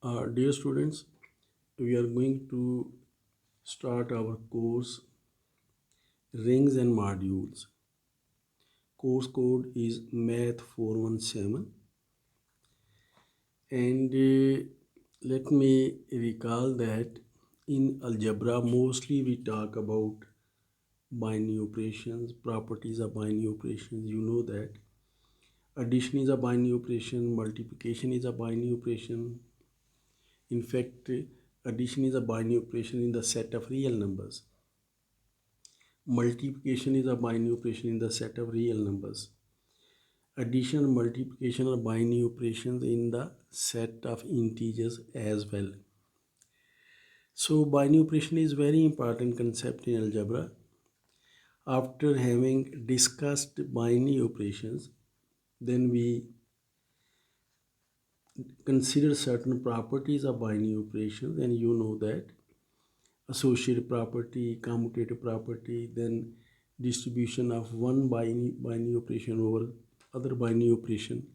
Dear students, we are going to start our course Rings and Modules. Course code is Math 417 and let me recall that in algebra mostly we talk about binary operations, properties of binary operations. You know that addition is a binary operation, multiplication is a binary operation. In fact, addition is a binary operation in the set of real numbers. Multiplication is a binary operation in the set of real numbers. Addition and multiplication are binary operations in the set of integers as well. So binary operation is very important concept in algebra. After having discussed binary operations, then we consider certain properties of binary operations, and you know that associative property, commutative property, then distribution of one binary operation over other binary operation.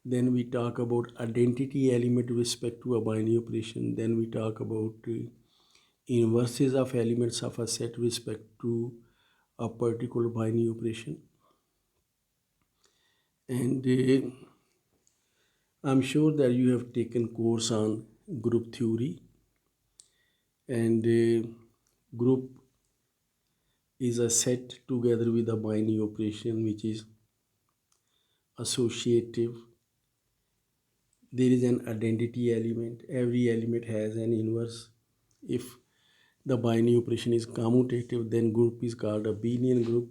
Then we talk about identity element with respect to a binary operation. Then we talk about inverses of elements of a set with respect to a particular binary operation. And I'm sure that you have taken course on group theory, and group is a set together with a binary operation which is associative. There is an identity element. Every element has an inverse. If the binary operation is commutative, then group is called a abelian group.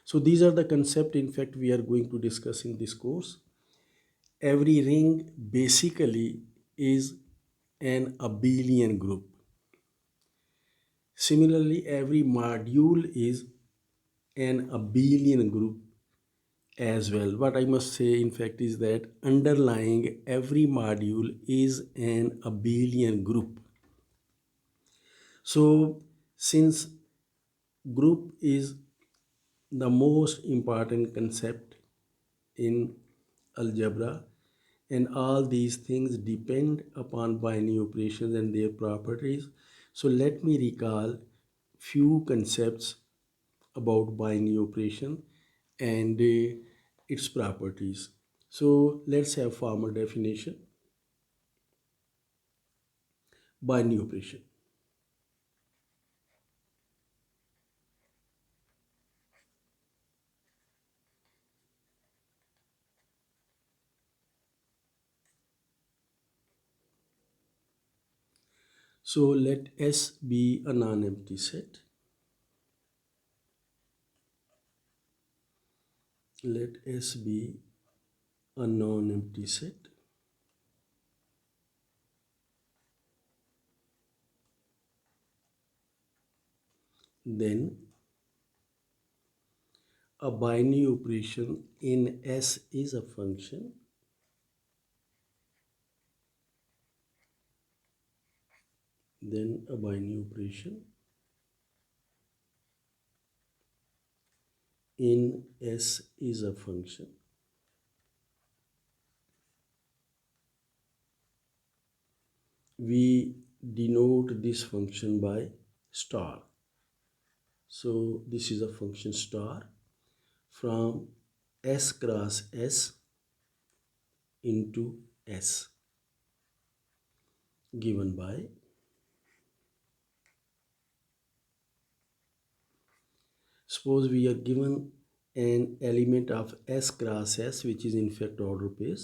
So these are the concepts in fact we are going to discuss in this course. Every ring basically is an abelian group. Similarly, every module is an abelian group as well. What I must say in fact is that underlying every module is an abelian group. So since group is the most important concept in algebra, and all these things depend upon binary operations and their properties, so let me recall few concepts about binary operation and its properties. So let's have formal definition. Binary operation. So let S be a non-empty set. Let S be a non-empty set. Then a binary operation in S is a function. Then a binary operation in S is a function. We denote this function by star. So this is a function star from S cross S into S, given by suppose we are given an element of S cross S, which is in fact order pair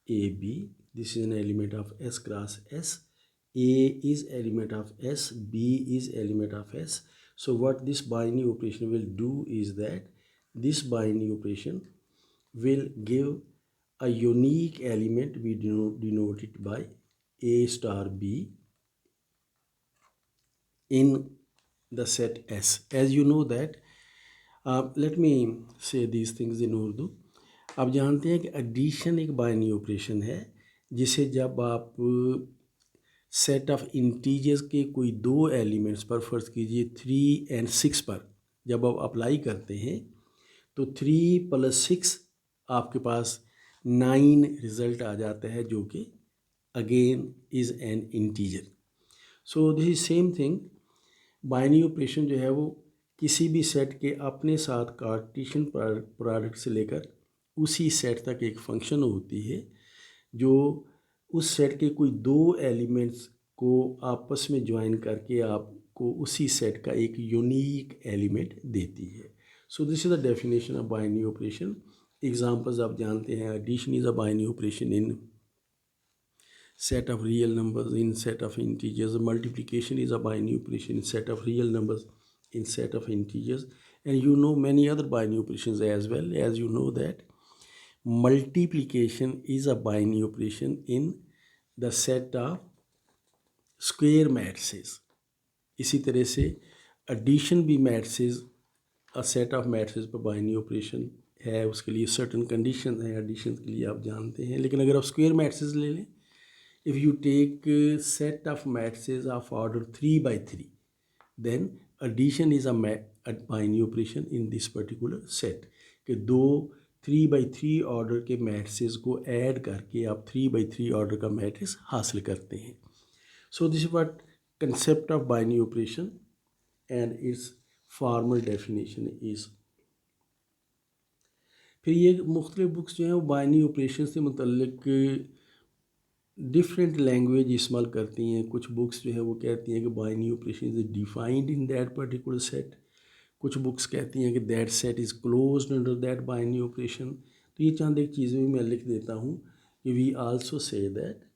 AB. This is an element of S cross S. A is element of S, B is element of S. So what this binary operation will do is that this binary operation will give a unique element. We denote it by A star B in the set S. As you know that, let me say these things in Urdu. आप जानते हैं कि addition एक binary operation है जिसे जब आप set of integers के कोई दो एलिमेंट्स पर, फ़र्ज़ कीजिए 3 और 6 पर जब आप अप्लाई करते हैं तो 3 + 6 आपके पास 9 रिज़ल्ट आ जाता है, जो कि again is an integer. So this is same thing. Binary operation जो है वो किसी भी सेट के अपने साथ कार्टेशियन प्रोडक्ट से लेकर उसी सेट तक एक फंक्शन होती है जो उस सेट के कोई दो एलिमेंट्स को आपस में ज्वाइन करके आपको उसी सेट का एक यूनिक एलिमेंट देती है. So this is the definition of binary operation. Examples आप जानते हैं. Addition is a binary operation in set of real numbers in set of integers. Multiplication is a binary operation in set of real numbers in set of integers. And you know many other binary operations as well. As you know that multiplication is a binary operation in the set of square matrices. इसी तरह से addition भी matrices, a set of matrices पर binary operation है. उसके लिए certain conditions हैं addition के लिए, आप जानते हैं. लेकिन अगर आप square matrices ले लें, if you take a set of matrices of order 3 by 3, then addition is a binary operation in this particular set. कि दो 3 by 3 ऑर्डर के मैट्रिसेस को ऐड करके आप 3 by 3 ऑर्डर का मैट्रिक्स हासिल करते हैं. So this is what concept of binary operation and it's formal definition is. फिर ये मुख्तलिफ बुक्स जो हैं वो बाइनरी ऑपरेशन से मुतल्लिक डिफरेंट लैंग्वेज इस्तेमाल करती हैं. कुछ बुक्स जो है वो कहती हैं कि binary operation is defined in that particular set. कुछ बुक्स कहती हैं कि that set is closed under that binary operation. तो ये चंद एक चीज़ें भी मैं लिख देता हूँ कि we also say that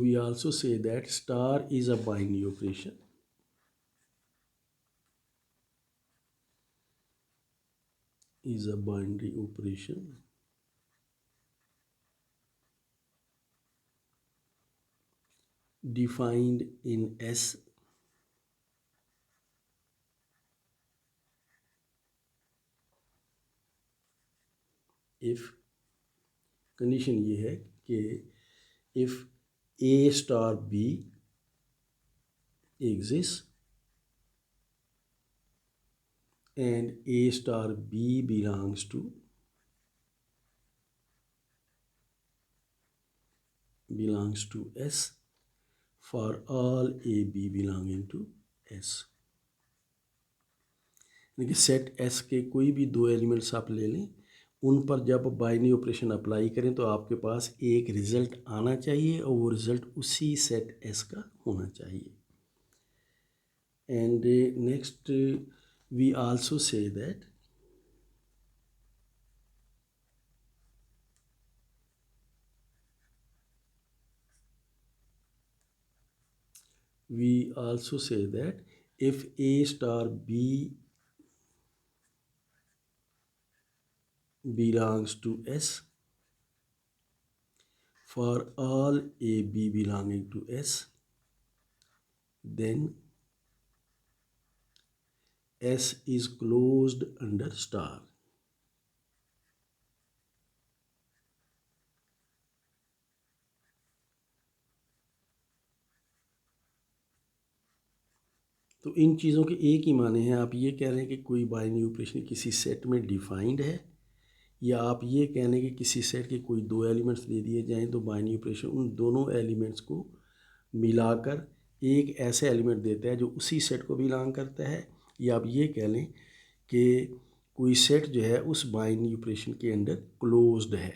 we also say that star is a binary operation. Is a binary operation defined in S if condition ये है कि if A star B exists and A star B belongs to S for all A B belonging to S. यानी कि set S के कोई भी दो elements आप ले लें, उन पर जब बाइनरी ऑपरेशन अप्लाई करें तो आपके पास एक रिज़ल्ट आना चाहिए और वो रिज़ल्ट उसी सेट S का होना चाहिए. And next we also say that if A star B belongs to S for all A B belonging to S, then S is closed under star. तो इन चीज़ों के एक ही माने हैं. आप ये कह रहे हैं कि कोई बाइनरी ऑपरेशन किसी सेट में डिफाइंड है, या आप ये कह रहे हैं कि किसी सेट के कोई दो एलिमेंट्स दे दिए जाएं तो बाइनरी ऑपरेशन उन दोनों एलिमेंट्स को मिलाकर एक ऐसे एलिमेंट देता है जो उसी सेट को बिलोंग करता है. या आप ये कह लें कि कोई सेट जो है उस बाइनरी ऑपरेशन के अंडर क्लोज्ड है.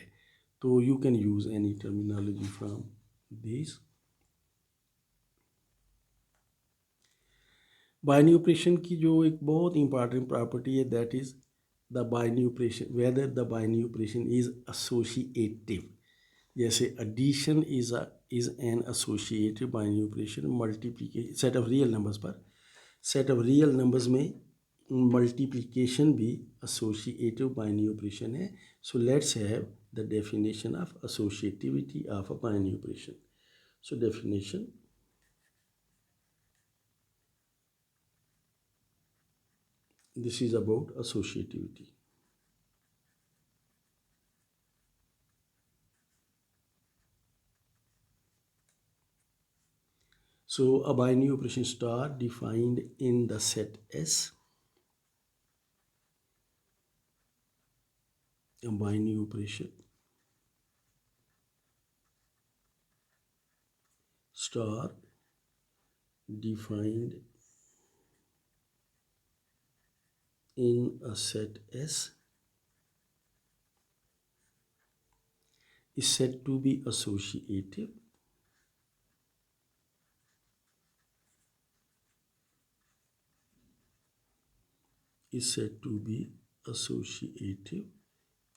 तो you can use any terminology from this. Binary operation की जो एक बहुत इंपॉर्टेंट प्रॉपर्टी है that is the binary operation, whether the binary operation is associative. जैसे addition is an associative binary operation. Multiplication set of real numbers पर, set of real numbers में multiplication भी associative binary operation है. So let's have the definition of associativity of a binary operation. So definition, this is about associativity. So a binary operation star defined in the set S, a binary operation star defined in a set S is said to be associative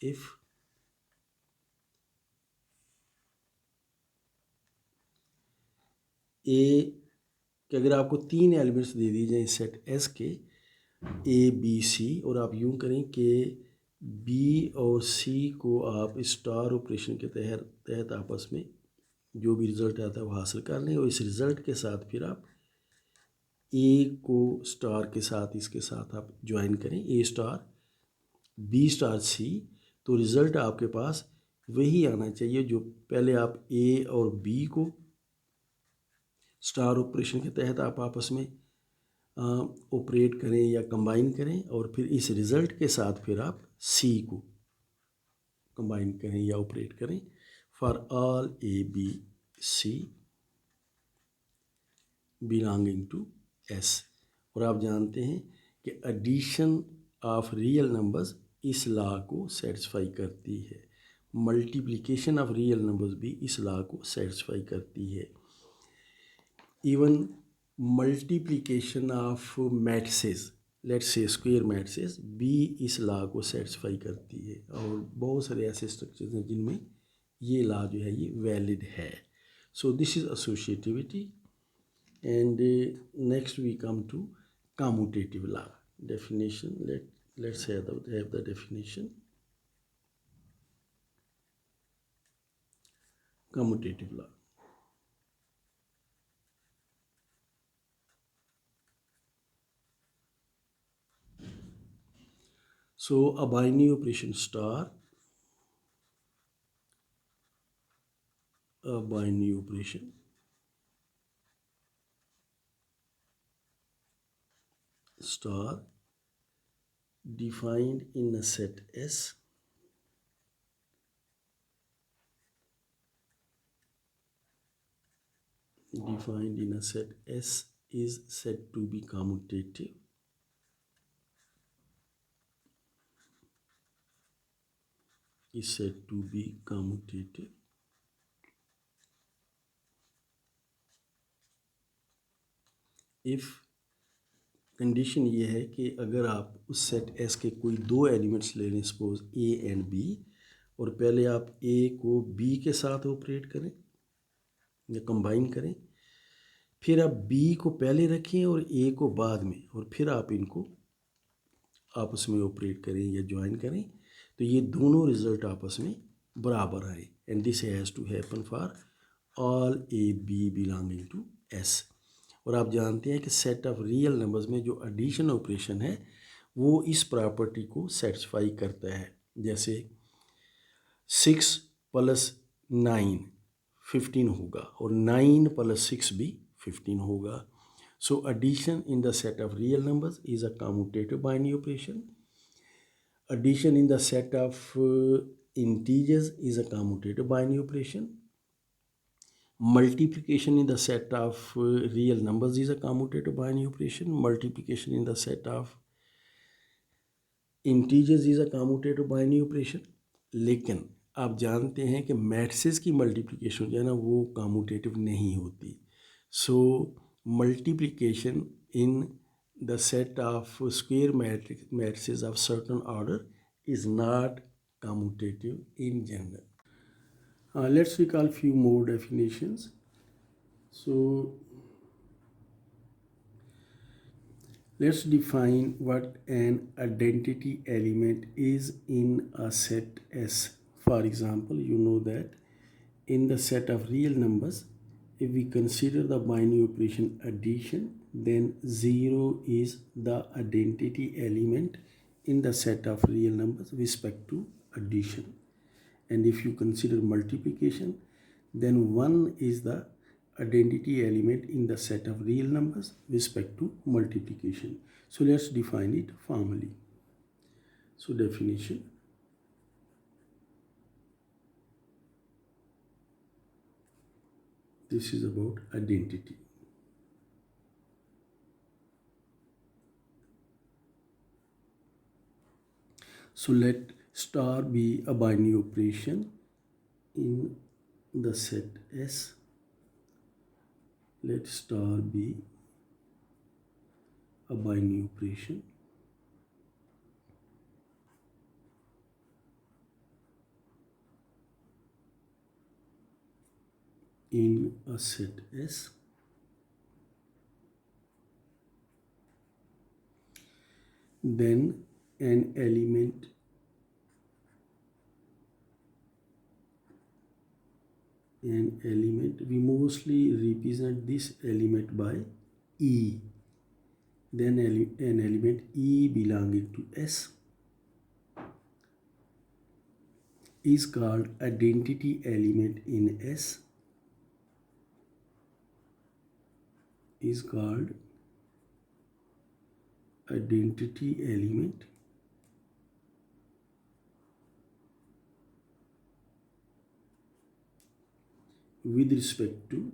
if ए कि अगर आपको 3 elements they दिए जाए set S के ए B सी, और आप यूं करें कि बी और सी को आप स्टार ऑपरेशन के तहत आपस में जो भी रिज़ल्ट आता है वो हासिल कर लें, और इस रिज़ल्ट के साथ फिर आप ए को स्टार के साथ इसके साथ आप ज्वाइन करें, ए स्टार बी स्टार सी, तो रिज़ल्ट आपके पास वही आना चाहिए जो पहले आप ए और बी को स्टार ऑपरेशन के तहत आप आपस में ऑपरेट करें या कंबाइन करें, और फिर इस रिज़ल्ट के साथ फिर आप सी को कंबाइन करें या ऑपरेट करें for all A B C belonging to S. और आप जानते हैं कि एडिशन ऑफ रियल नंबर्स इस लॉ को सेटिस्फाई करती है, मल्टीप्लिकेशन ऑफ रियल नंबर्स भी इस लॉ को सेटिस्फाई करती है। Even multiplication of matrices, let's say square matrices भी इस लॉ को सेटिस्फाई करती है, और बहुत सारे ऐसे स्ट्रक्चर्स हैं जिनमें ये लॉ जो है ये वैलिड है। So this is associativity, and next we come to commutative law definition. Let's have the definition. Commutative law, so a binary operation star, a binary operation star defined in a set S is said to be commutative if condition ये है कि अगर आप उस set S के कोई 2 elements ले लें, सपोज ए एंड बी, और पहले आप ए को बी के साथ ऑपरेट करें या कंबाइन करें, फिर आप बी को पहले रखें और ए को बाद में, और फिर आप इनको आपस में ऑपरेट करें या ज्वाइन करें, तो ये दोनों रिजल्ट आपस में बराबर आए, and this has to happen for all A B belonging to S. और आप जानते हैं कि सेट ऑफ रियल नंबर्स में जो एडिशन ऑपरेशन है वो इस प्रॉपर्टी को सेटिस्फाई करता है। जैसे 6 + 9 15 होगा, और 9 + 6 भी 15 होगा। So addition in the set of real numbers is a commutative binary operation. Addition in the set of integers is a commutative binary operation. Multiplication in the set of real numbers is a commutative binary operation. Multiplication in the set of integers is a commutative binary operation. लेकिन आप जानते हैं कि matrices की multiplication जो है ना वो कम्यूटेटिव नहीं होती। So multiplication in the set of square matrices of certain order is not commutative in general. Let's recall few more definitions. So let's define what an identity element is in a set S. For example, you know that in the set of real numbers, if we consider the binary operation addition, then 0 is the identity element in the set of real numbers with respect to addition. And if you consider multiplication, then 1 is the identity element in the set of real numbers with respect to multiplication. So let's define it formally. So definition. This is about identity. So let star be a binary operation in the set S. Let star be a binary operation in a set S. Then an element we mostly represent this element by E. Then an element E belonging to S is called identity element in S, is called identity element with respect to,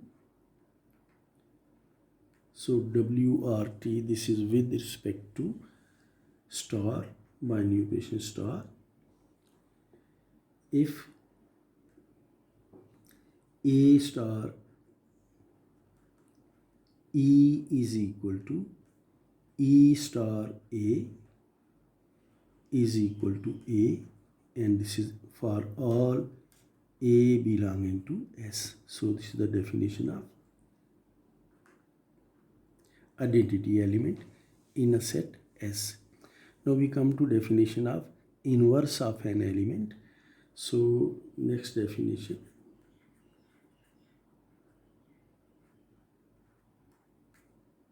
so WRT, this is with respect to star, binary operation star, if A star E is equal to E star A is equal to A, and this is for all A belonging to S. So this is the definition of identity element in a set S. Now we come to definition of inverse of an element. So next definition.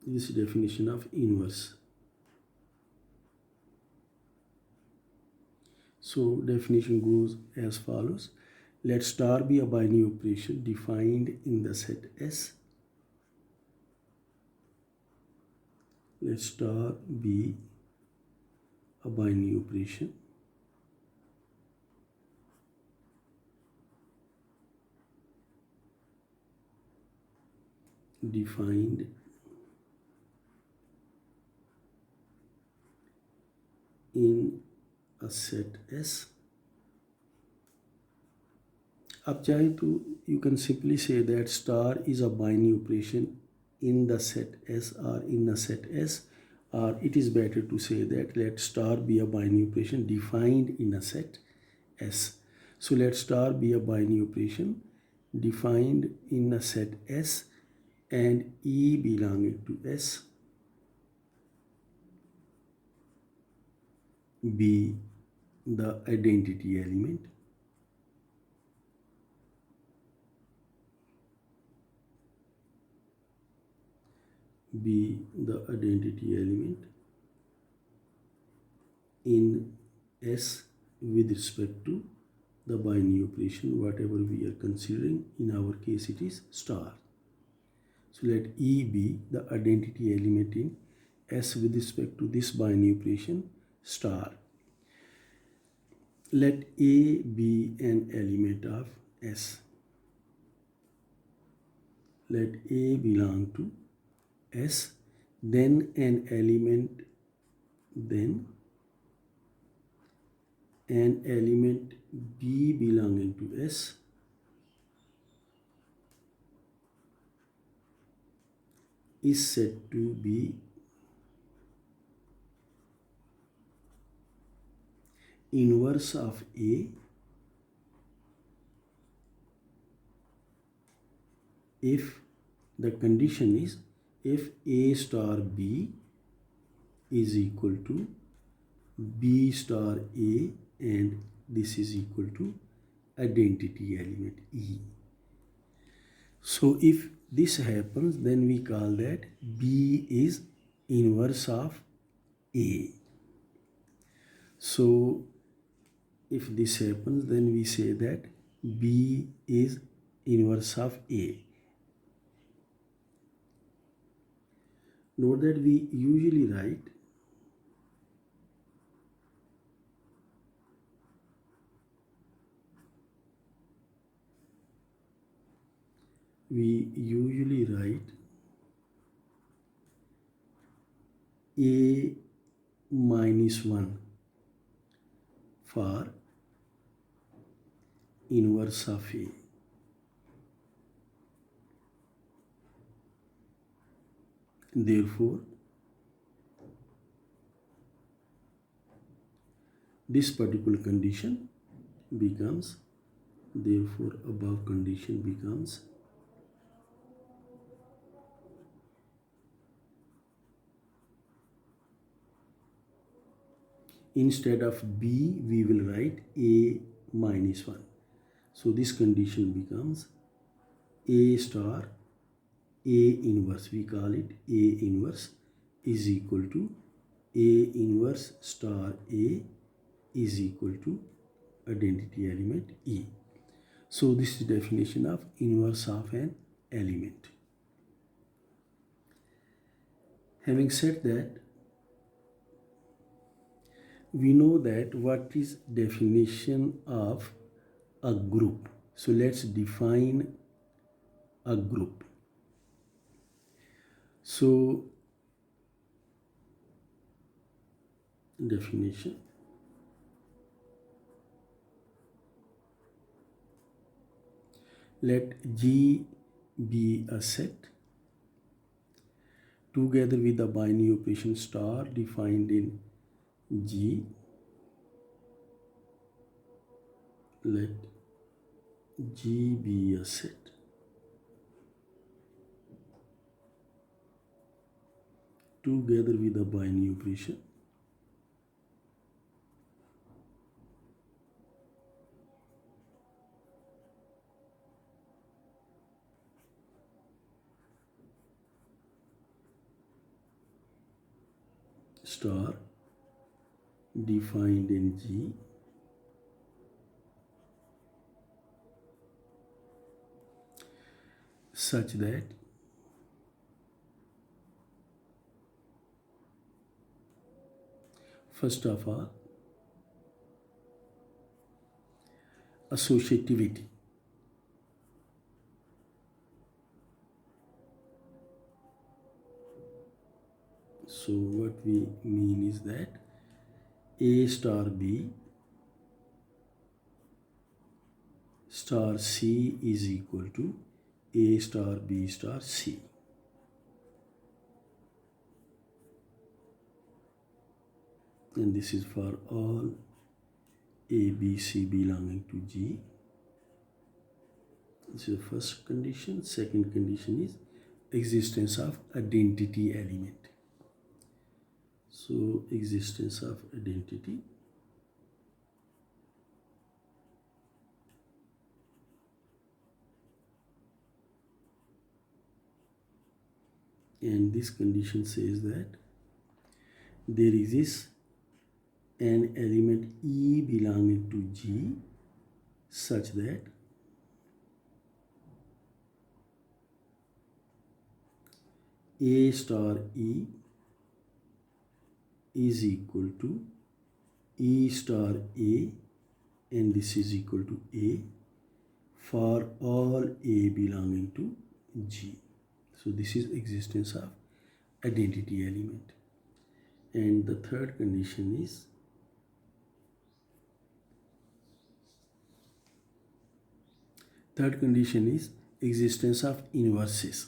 This definition of inverse. So definition goes as follows. Let star be a binary operation defined in the set S. Let star be a binary operation defined in a set S. अब चाहे तो you can simply say that star is a binary operation in the set S or in a set S, or it is better to say that let star be a binary operation defined in a set S. So let star be a binary operation defined in a set S and E belonging to S be the identity element in S with respect to the binary operation, whatever we are considering. In our case it is star. So let E be the identity element in S with respect to this binary operation star. Let A be an element of S. Let A belong to S, then an element B belonging to S is said to be inverse of A if the condition is if A star B is equal to B star A and this is equal to identity element E. So if this happens, then we call that B is inverse of A. So if this happens, then we say that B is inverse of A. Note that we usually write a minus 1 for inverse of a. Therefore, this particular condition becomes, therefore above condition becomes instead of b we will write a minus 1. So this condition becomes a star a inverse, we call it a inverse, is equal to a inverse star a is equal to identity element E. So this is definition of inverse of an element. Having said that, we know that what is definition of a group. So let's define a group. So definition, let G be a set together with the binary operation star defined in G. Let G be a set together with the binary operation star defined in G such that first of all, associativity. So what we mean is that A star B star C is equal to A star B star C. And this is for all A, B, C belonging to G. This is the first condition. Second condition is existence of identity element. So existence of identity. And this condition says that there exists an element E belonging to G such that A star E is equal to E star A, and this is equal to A for all A belonging to G. So this is existence of identity element. And the third condition is existence of inverses.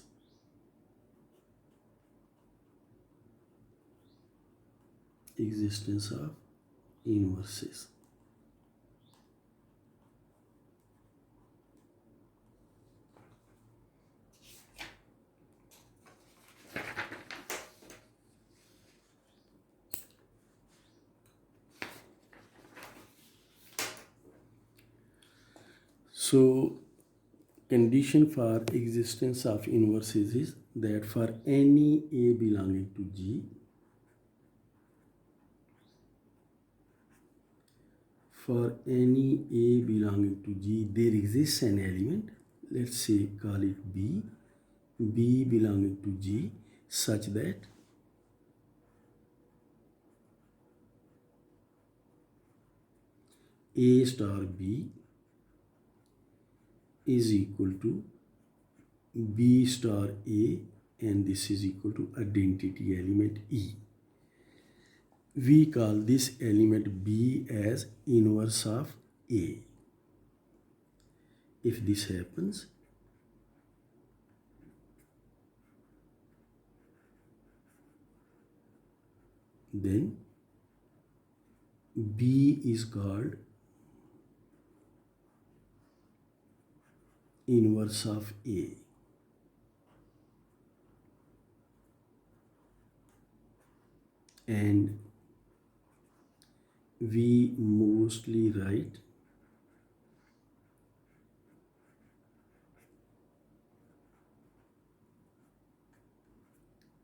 Existence of inverses. So condition for existence of inverses is that for any A belonging to G, for any A belonging to G, there exists an element, let's say call it B belonging to G, such that A star B is equal to B star A, and this is equal to identity element E. We call this element B as inverse of A. If this happens, then B is called inverse of A. And we mostly write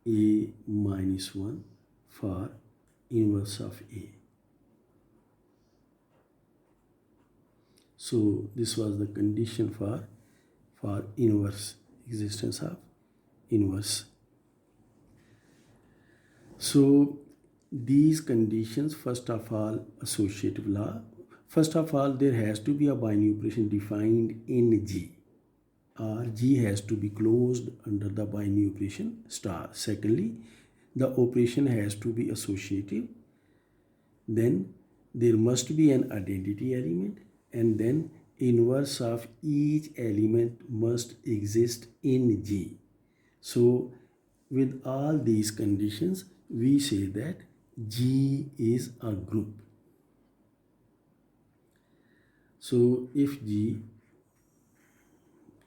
A minus 1 for inverse of A. So this was the condition for inverse, existence of inverse. So these conditions, first of all, associative law. First of all, there has to be a binary operation defined in G, or G has to be closed under the binary operation star. Secondly, the operation has to be associative. Then there must be an identity element, and then inverse of each element must exist in G. So with all these conditions, we say that G is a group. So if G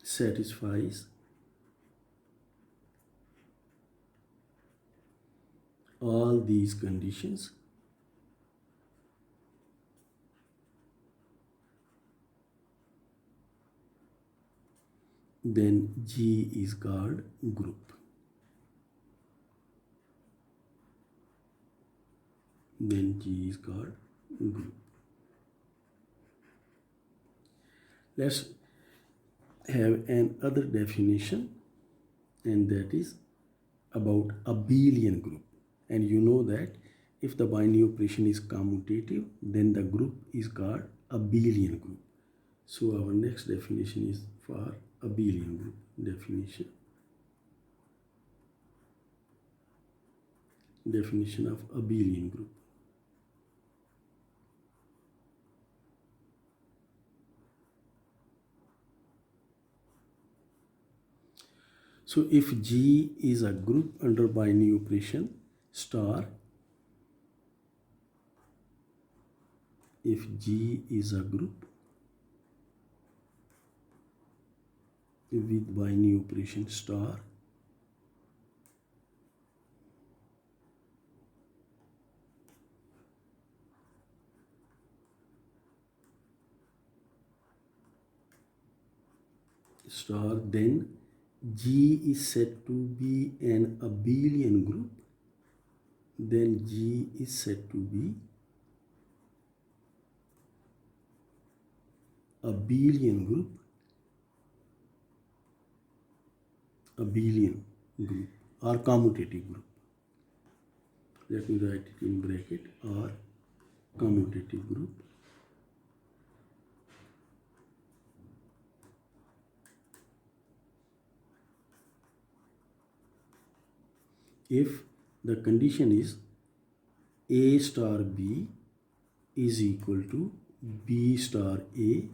satisfies all these conditions, then G is called group. Then G is called group. Let's have another definition, and that is about abelian group. And you know that if the binary operation is commutative, then the group is called abelian group. So our next definition is for abelian group. Definition of abelian group. So if G is a group under binary operation star, if G is a group with binary operation star, then G is said to be an abelian group. Then G is said to be abelian group, or commutative group. Let me write it in bracket, or commutative group. If the condition is A star B is equal to B star A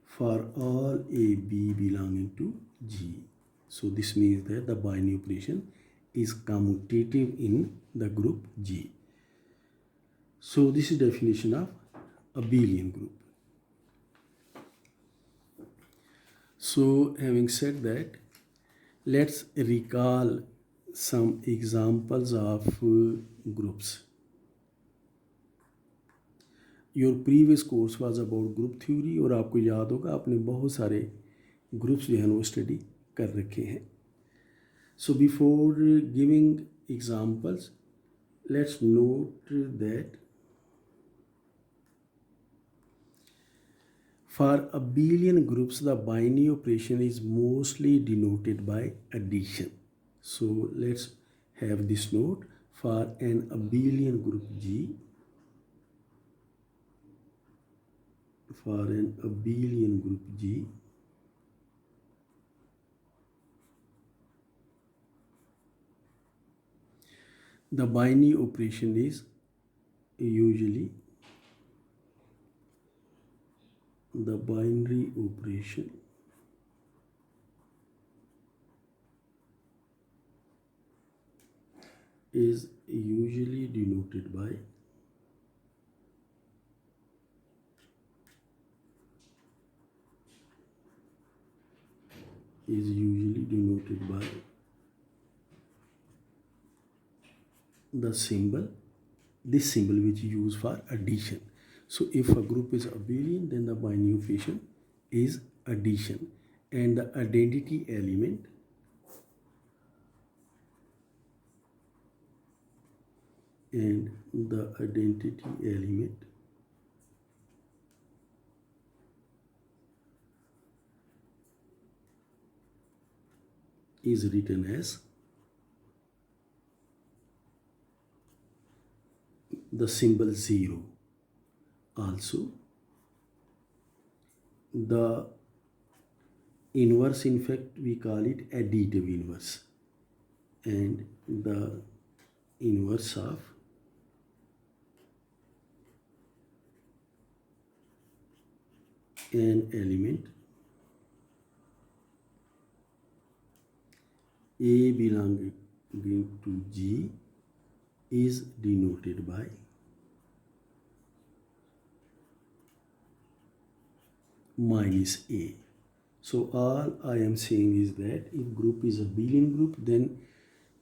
for all A, B belonging to G. So this means that the binary operation is commutative in the group G. So this is definition of abelian group. So having said that, let's recall some examples of groups. Your previous course was about group theory, और आपको याद होगा आपने बहुत सारे groups जो हैं वो स्टडी कर रखे हैं. So before giving examples, let's note that for abelian groups, the binary operation is mostly denoted by addition. So let's have this note. For an abelian group G, for an abelian group G, the binary operation is usually the binary operation is usually denoted by the symbol, this symbol which is used for addition. So if a group is abelian, then the binary operation is addition, and the identity element is written as the symbol 0. Also, the inverse, in fact, we call it additive inverse, and the inverse of an element A belonging to G is denoted by minus A. So all I am saying is that if group is a abelian group, then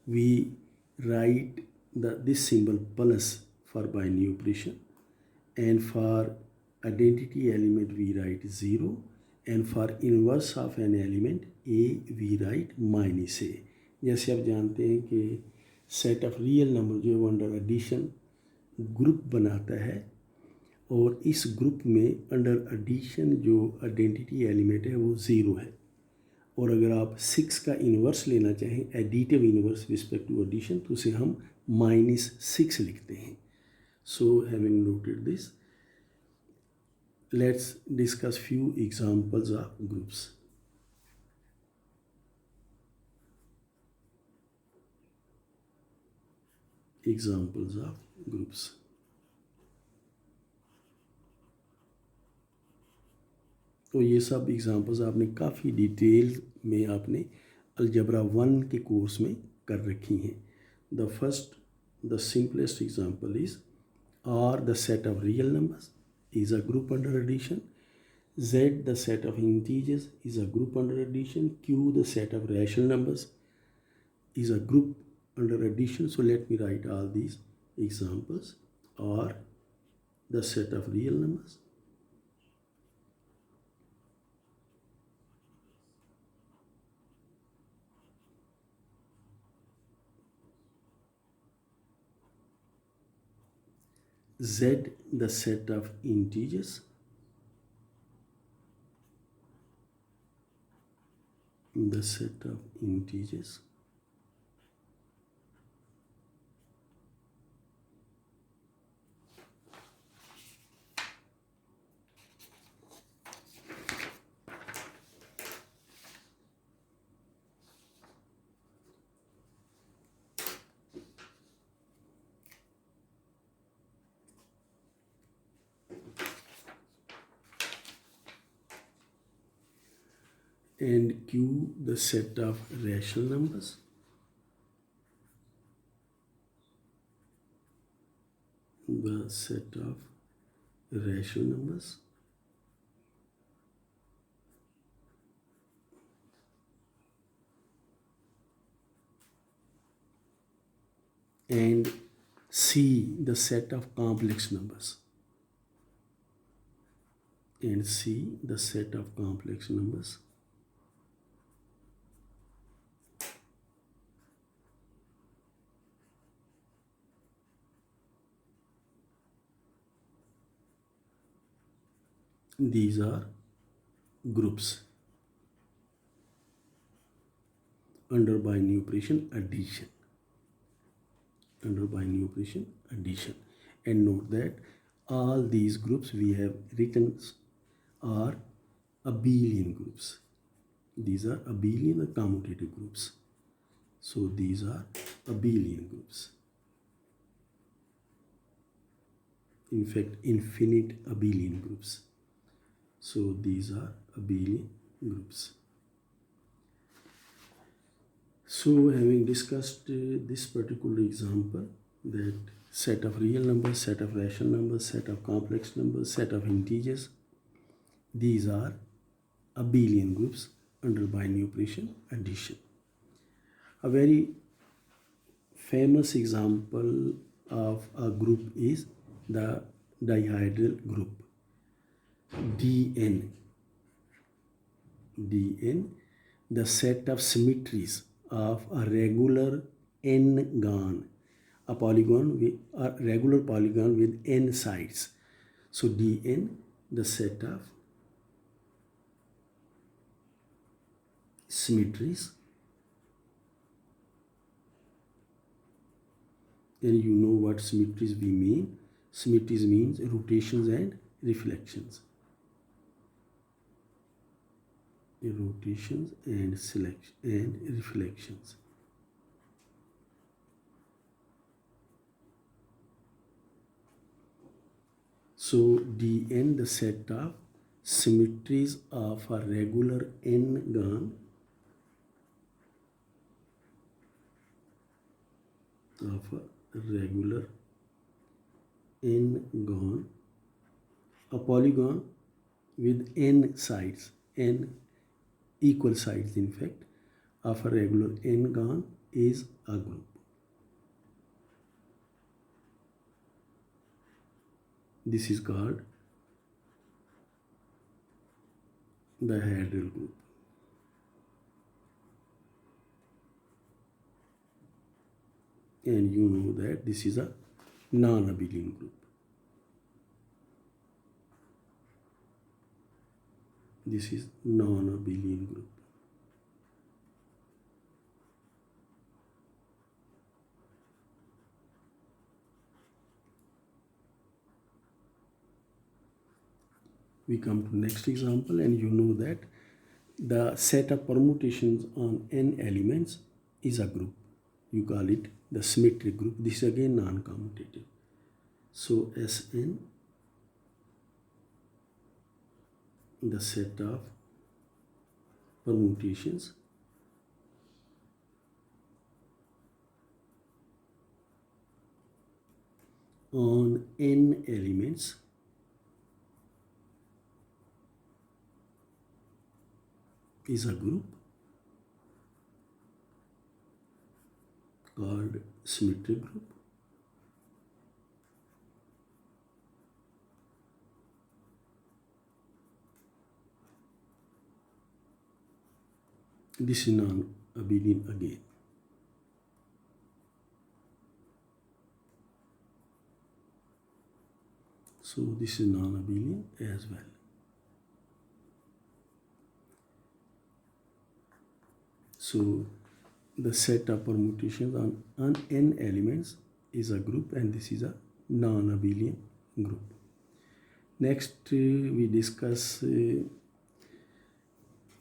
we write this symbol plus for binary operation, and for identity element we write 0, and for inverse of an element A we write minus A. जैसे आप जानते हैं कि set of real number जो है वो under addition group बनाता है, और इस ग्रुप में अंडर एडिशन जो आइडेंटिटी एलिमेंट है वो 0 है, और अगर आप 6 का इन्वर्स लेना चाहें additive inverse respect to addition, तो उसे हम -6 लिखते हैं. So having noted this, let's discuss few examples of groups. Examples of groups. तो ये सब एग्जांपल्स आपने काफ़ी डिटेल में आपने अलजबरा 1 के कोर्स में कर रखी हैं. The first, the simplest example is R the set of real numbers is a group under addition. Z the set of integers is a group under addition. Q the set of rational numbers is a group under addition. So let me write all these examples. R the set of real numbers, Z the set of integers, the set of integers, and Q the set of rational numbers, the set of rational numbers, and C the set of complex numbers, and C the set of complex numbers. These are groups under binary operation addition. Under binary operation addition. And note that all these groups we have written are abelian groups. These are abelian or commutative groups. So these are abelian groups. In fact, infinite abelian groups. So these are abelian groups. So having discussed this particular example, that set of real numbers, set of rational numbers, set of complex numbers, set of integers, these are abelian groups under binary operation addition. A very famous example of a group is the dihedral group Dn. Dn, the set of symmetries of a regular n-gon, a regular polygon with n sides. So Dn, the set of symmetries, and you know what symmetries we mean. Symmetries means rotations and reflections. Rotations and reflections. So Dn, the set of symmetries of a regular n-gon a polygon with n sides, n equal sides in fact, of a regular n-gon is a group. This is called the dihedral group. And you know that this is a non-abelian group. This is non-abelian group. We come to next example, and you know that the set of permutations on n elements is a group. You call it the symmetric group. This is again non-commutative. So Sn, the set of permutations on n elements is a group called symmetric group. This is non-abelian again. So this is non-abelian as well. So the set of permutations on n elements is a group, and this is a non-abelian group. Next, we discuss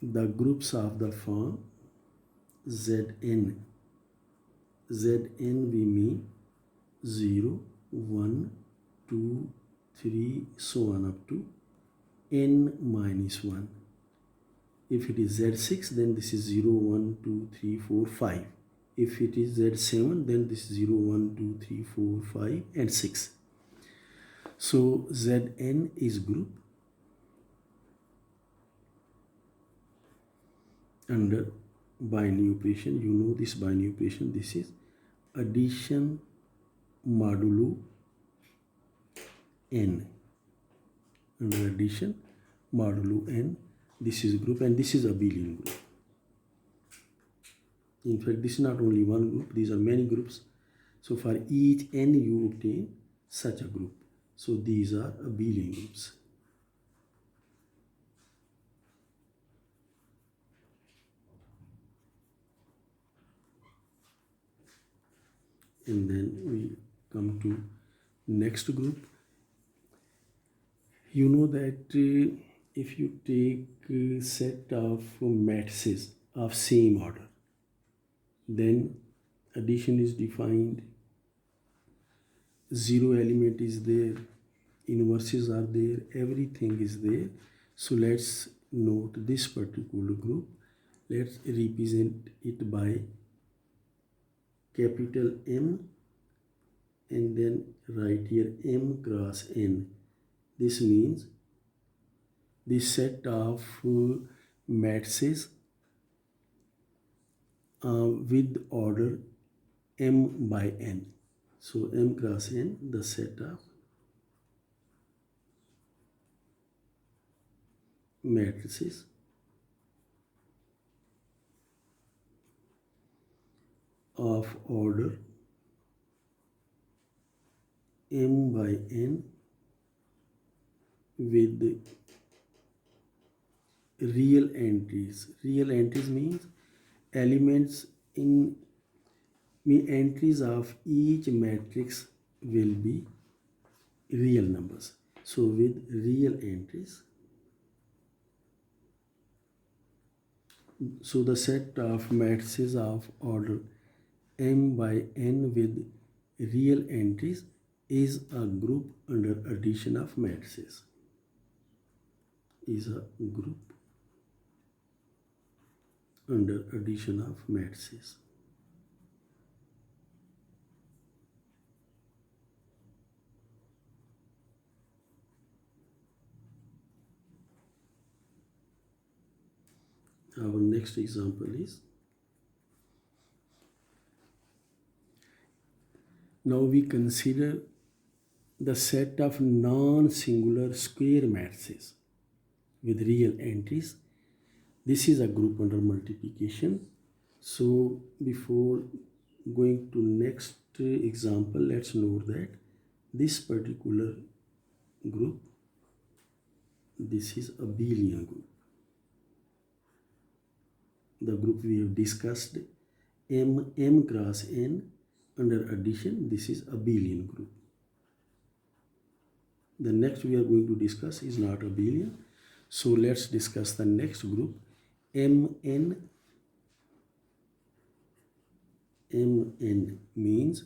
the groups of the form Zn. Zn we mean 0, 1, 2, 3, so on up to n minus 1. If it is Z6, then this is 0, 1, 2, 3, 4, 5. If it is Z7, then this is 0, 1, 2, 3, 4, 5, and 6. So Zn is group under binary operation. You know this binary operation. This is addition modulo n. Under addition modulo n, this is a group, and this is a abelian group. In fact, this is not only one group, these are many groups. So for each n you obtain such a group. So these are abelian groups. And then we come to next group. You know that if you take a set of matrices of same order, then addition is defined, zero element is there, inverses are there, everything is there. So let's note this particular group. Let's represent it by capital M and then write here M cross N. This means the set of matrices with order M by N. So M cross N, the set of matrices of order M by N with real entries. Real entries means elements in entries of each matrix will be real numbers. So with real entries, so the set of matrices of order M by N with real entries is a group under addition of matrices. Is a group under addition of matrices. Our next example is, now we consider the set of non-singular square matrices with real entries. This is a group under multiplication. So before going to next example, let's note that this particular group, this is abelian group. The group we have discussed, M cross N under addition, this is abelian group. The next we are going to discuss is not abelian. So let's discuss the next group, Mn. Mn means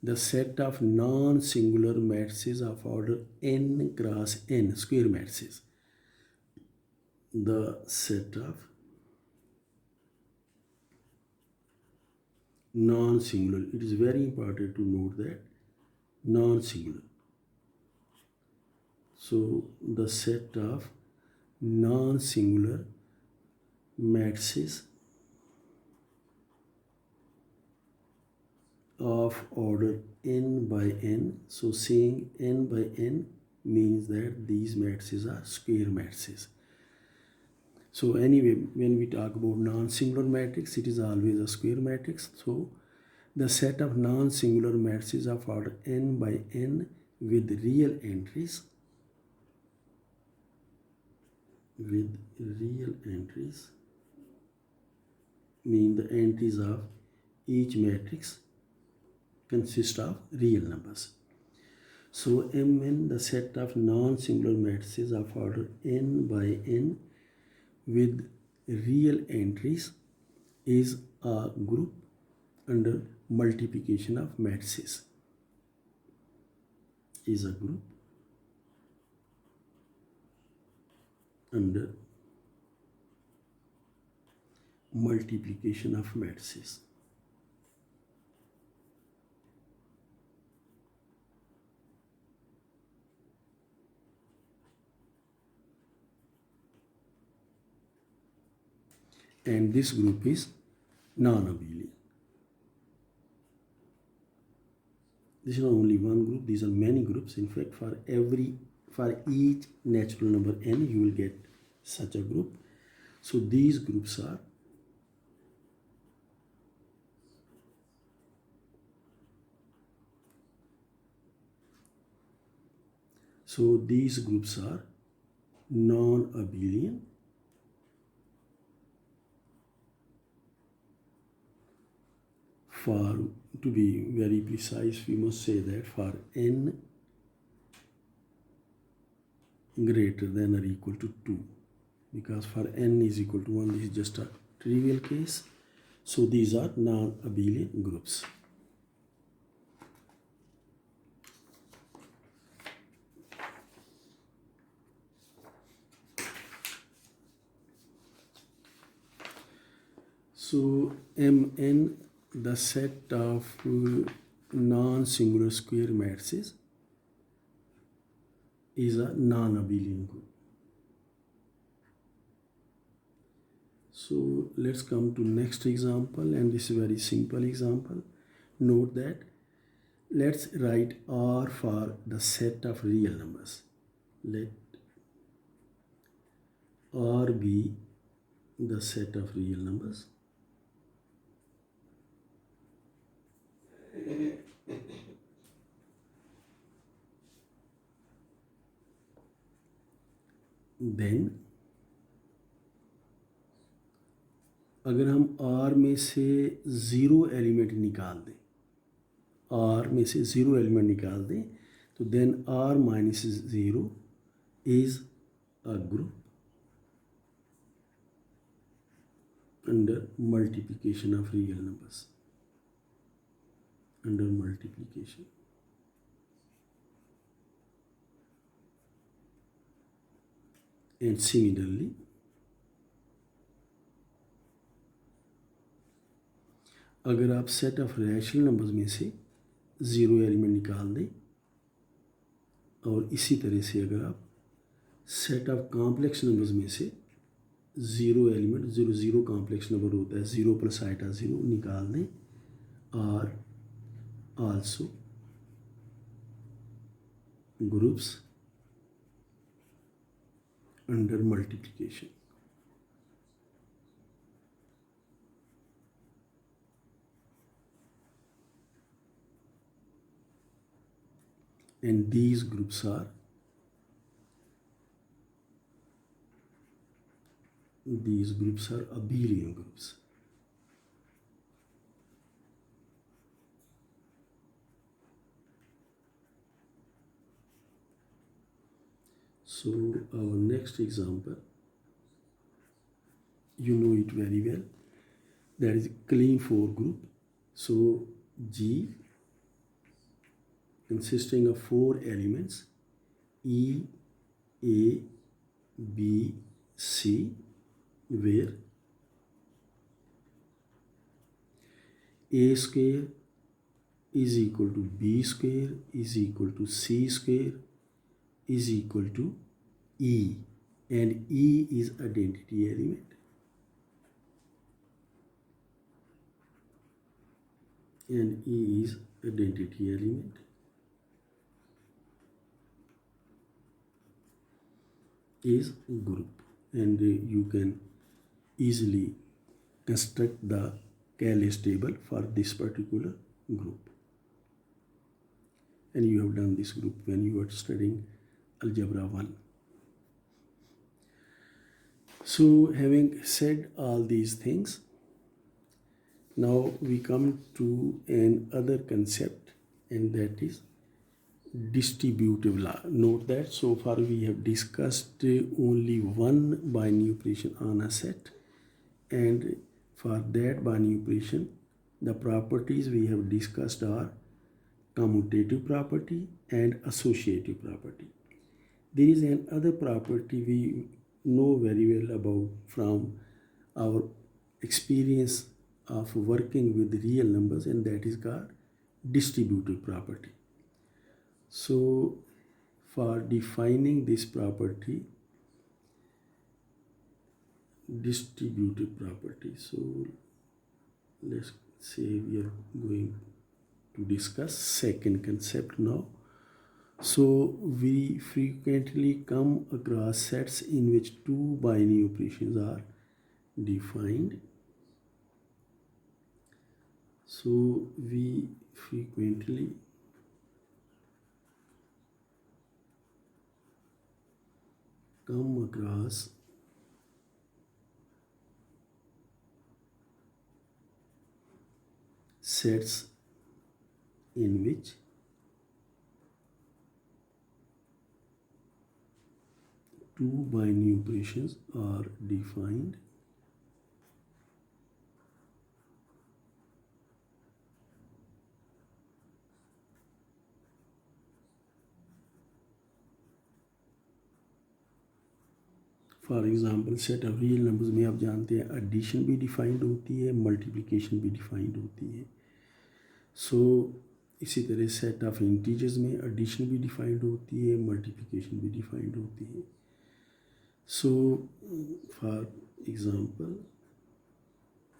the set of non-singular matrices of order n cross n, square matrices. The set of non-singular, it is very important to note that non-singular. So the set of non-singular matrices of order n by n. So saying n by n means that these matrices are square matrices. So anyway, when we talk about non-singular matrix, it is always a square matrix. So the set of non-singular matrices of order n by n with real entries, mean the entries of each matrix consist of real numbers. So Mn, the set of non-singular matrices of order n by n with real entries, is a group under multiplication of matrices. Is a group under multiplication of matrices. And this group is non-abelian. This is not only one group, these are many groups. In fact, for each natural number n, you will get such a group. So these groups are non-abelian. For, to be very precise, we must say that for n greater than or equal to 2, because for n is equal to 1 this is just a trivial case. So these are non-abelian groups. So Mn, the set of non-singular square matrices, is a non-abelian group. So let's come to next example, and this is a very simple example. Note that let's write R for the set of real numbers. Let R be the set of real numbers. Then अगर हम R में से zero element निकाल दें, R में से zero element निकाल दें, तो then R minus zero is a group under multiplication of real numbers. Under multiplication. And similarly, अगर आप सेट ऑफ रैशनल नंबर्स में से ज़ीरो एलिमेंट निकाल दें, और इसी तरह से अगर आप सेट ऑफ कॉम्प्लेक्स नंबर्स में से zero element, zero zero complex number होता है, ज़ीरो प्लस आइटा ज़ीरो निकाल दें, are also groups under multiplication. And these groups are abelian groups. So our next example, you know it very well, that is clean 4 group. So G consisting of 4 elements, E, A, B, C, where A square is equal to B square is equal to C square is equal to E, and E is identity element. And E is identity element. Is group, and you can easily construct the Cayley's table for this particular group. And you have done this group when you are studying Algebra 1. So having said all these things, now we come to another concept, and that is distributive law. Note that so far we have discussed only one binary operation on a set, and for that binary operation the properties we have discussed are commutative property and associative property. There is another property we know very well about from our experience of working with real numbers, and that is called distributive property. So for defining this property, distributive property, so let's say we are going to discuss second concept now. So we frequently come across sets in which two binary operations are defined. So we frequently come across sets in which two binary operations are defined for example set of real numbers में आप जानते हैं addition भी defined होती है, multiplication भी defined होती है। सो इसी तरह सेट ऑफ इंटीजर्स में एडिशन भी डिफाइंड होती है, मल्टीप्लिकेशन भी डिफाइंड होती है। So for example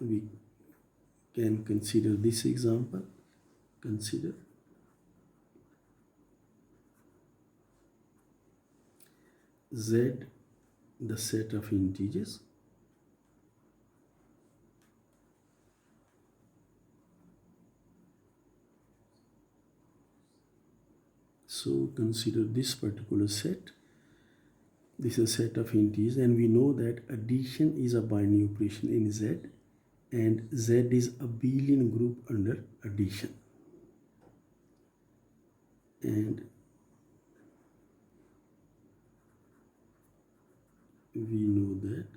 we can consider this example. Consider Z the set of integers so consider this particular set. This is a set of integers and we know that addition is a binary operation in Z and Z is a abelian group under addition, and we know that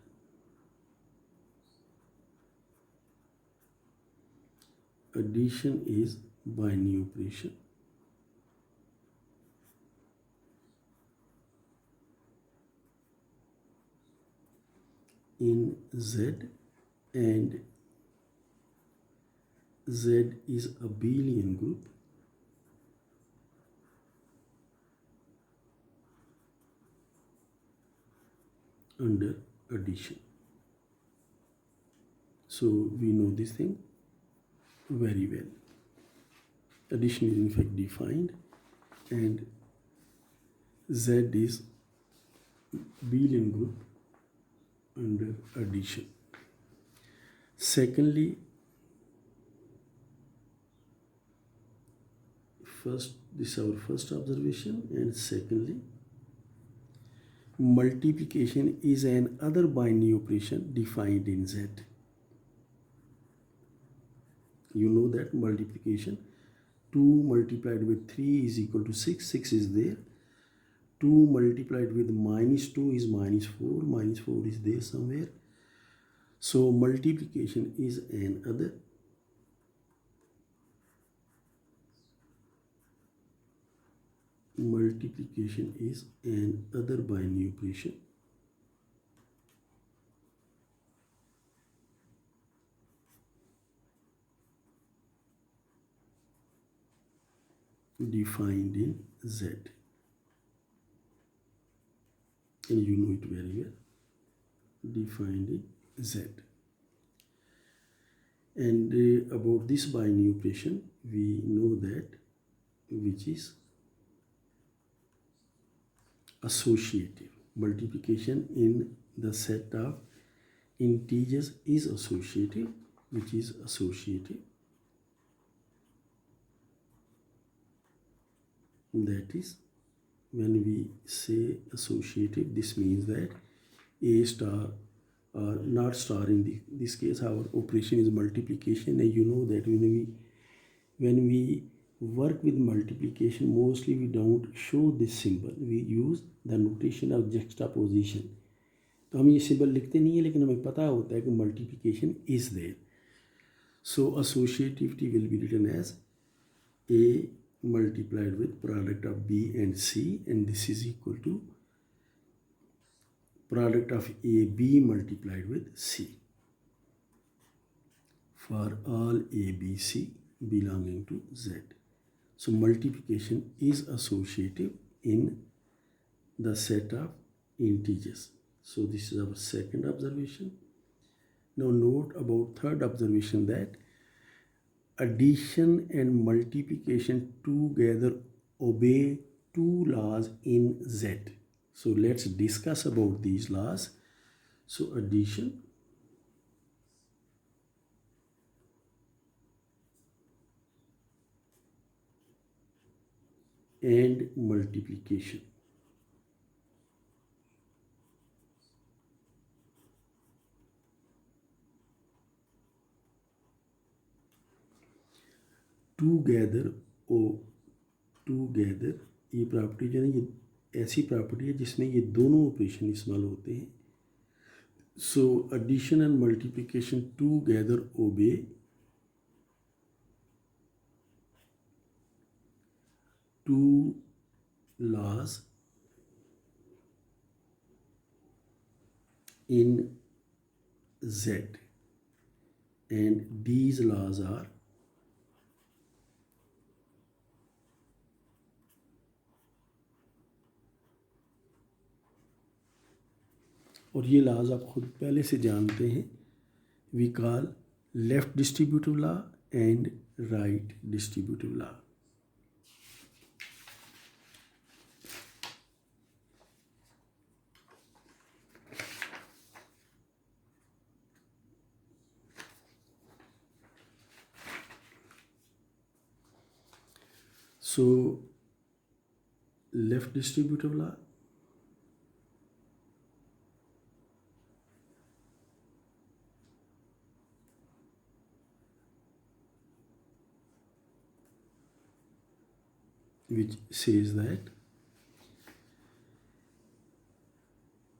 addition is binary operation in Z and Z is a abelian group under addition. So we know this thing very well. Addition is in fact defined and Z is abelian group under addition. Secondly, this is our first observation, and secondly, multiplication is an other binary operation defined in Z. You know that multiplication 2 multiplied with 3 is equal to 6. 6 is there. 2 multiplied with minus 2 is minus 4. Minus 4 is there somewhere. So multiplication is an other binary operation defined in Z, and you know it very well, defined in Z. And about this binary operation we know that which is associative. Multiplication in the set of integers is associative, which is associative. That is, when we say associative, this means that A star or not star in this case, our operation is multiplication, and you know that when we work with multiplication, mostly we don't show this symbol. We use the notation of juxtaposition. तो हम ये symbol लिखते नहीं है, लेकिन हमें पता होता है कि multiplication is there. So associativity will be written as A multiplied with product of B and C, and this is equal to product of AB multiplied with C for all ABC belonging to Z. So multiplication is associative in the set of integers. So this is our second observation. Now note about third observation, that addition and multiplication together obey two laws in Z. So let's discuss about these laws. So addition and multiplication together ये property जो है ये ऐसी property है जिसमें ये दोनों operation इस्तेमाल होते हैं. So addition and multiplication together obey two laws in Z, and these laws are और ये laws आप खुद पहले से जानते हैं. We call left distributive law and right distributive law. So left distributive law, which says that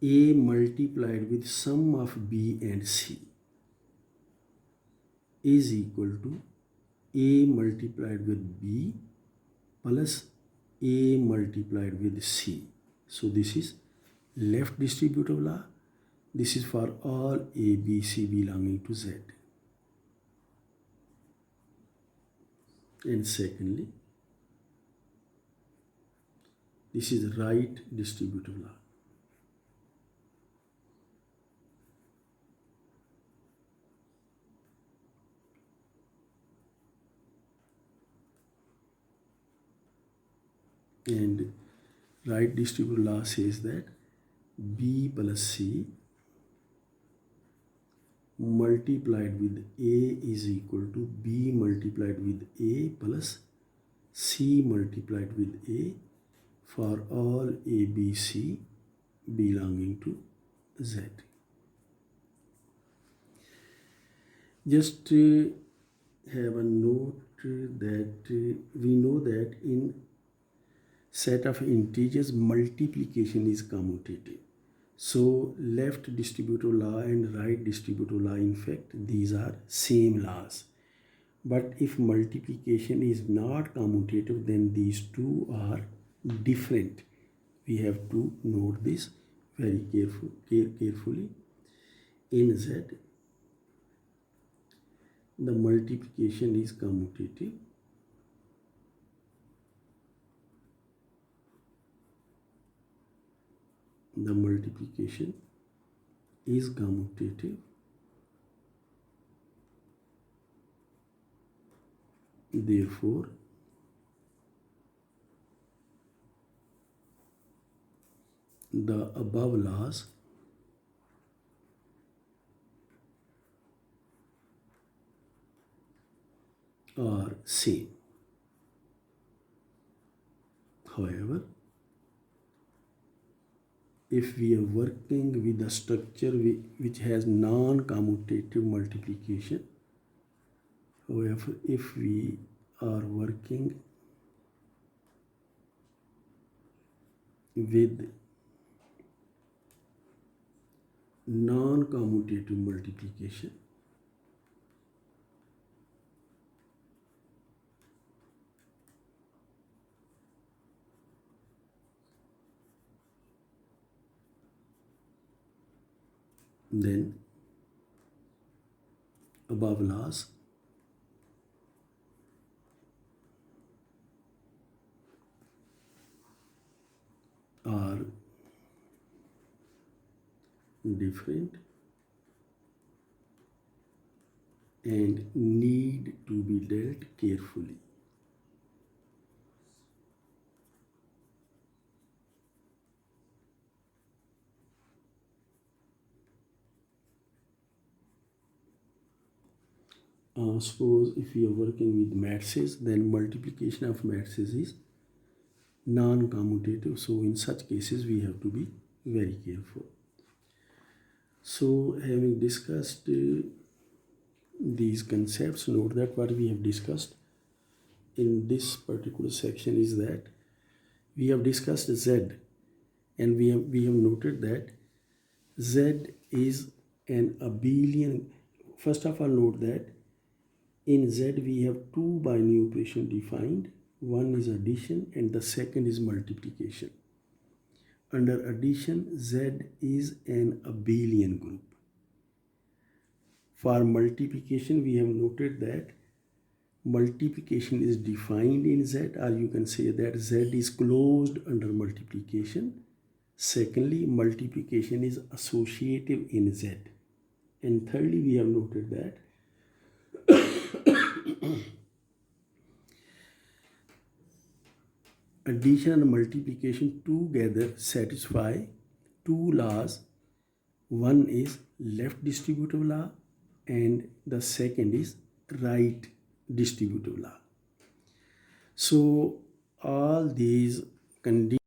A multiplied with sum of B and C is equal to A multiplied with B plus A multiplied with C. So this is left distributive law. This is for all A, B, C belonging to Z. And secondly, this is right distributive law. And right distributive law says that B plus C multiplied with A is equal to B multiplied with A plus C multiplied with A for all A, B, C belonging to Z. Just have a note that we know that in set of integers multiplication is commutative. So left distributive law and right distributive law, in fact these are same laws. But if multiplication is not commutative, then these two are different. We have to note this very carefully. In Z, the multiplication is commutative. The multiplication is commutative. Therefore, the above laws are same. However, if we are working with a structure which has non-commutative multiplication, however, if we are working with non-commutative multiplication, then above laws are different and need to be dealt carefully. Suppose if we are working with matrices, then multiplication of matrices is non-commutative. So in such cases, we have to be very careful. So having discussed these concepts, note that what we have discussed in this particular section is that we have discussed Z and we have noted that Z is an abelian. First of all, note that in Z we have two binary operations defined. One is addition and the second is multiplication. Under addition, Z is an abelian group. For multiplication, we have noted that multiplication is defined in Z, or you can say that Z is closed under multiplication. Secondly, multiplication is associative in Z. And thirdly, we have noted that addition and multiplication together satisfy two laws. One is left distributive law and the second is right distributive law. So all these conditions